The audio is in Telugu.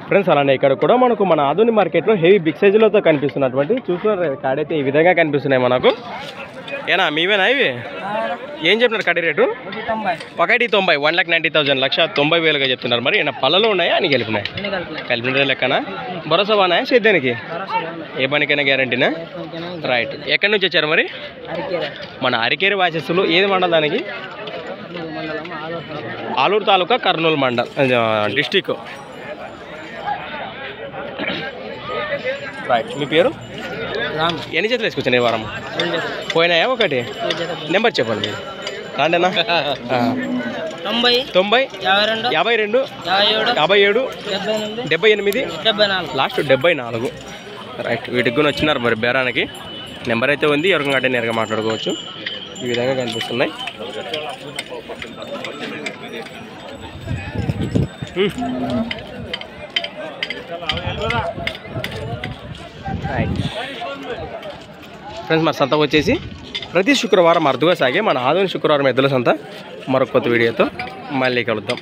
ఫ్రెండ్స్ అలానే ఇక్కడ కూడా మనకు మన ఆధుని మార్కెట్లో హెవీ బిగ్ సైజులతో కనిపిస్తున్నటువంటి చూస్తున్నారు కాడైతే ఈ విధంగా కనిపిస్తున్నాయి మనకు. ఏనా మీవేనా ఇవి? ఏం చెప్తున్నారు కడి రేటు? 1,90,000 1,90,000 1,90,000గా చెప్తున్నారు. మరి ఏమైనా పళ్ళలో ఉన్నాయా అని కలిపినాయి? కలిపిన లెక్కనా? భరోసా బాగున్నాయా సేద్యానికి? ఏ పనికైనా గ్యారంటీనా? రైట్. ఎక్కడి నుంచి వచ్చారు మరి? మన అరికేరి వాసస్సులు ఏది మండలం దానికి? ఆలూరు తాలూకా కర్నూలు మండల్ డిస్టిక్. రైట్. మీ పేరు? ఎన్ని జతలు వేసుకొచ్చాను ఈ వారం? పోయినాయా ఒకటి? నెంబర్ చెప్పండి మీరు. రాండేనా? 90 52 57 78 లాస్ట్ 74. రైట్. వీటికి కూడా వచ్చినారు మరి బేరానికి. నెంబర్ అయితే ఉంది, ఎవరికంటే నేరుగా మాట్లాడుకోవచ్చు. ఈ విధంగా కనిపిస్తున్నాయి. ఫ్రెండ్స్ మరి సంత వచ్చేసి ప్రతి శుక్రవారం అరుదుగా సాగే మన ఆధునిక శుక్రవారం ఎద్దుల సంత. మరొక కొత్త వీడియోతో మళ్ళీ కలుద్దాం.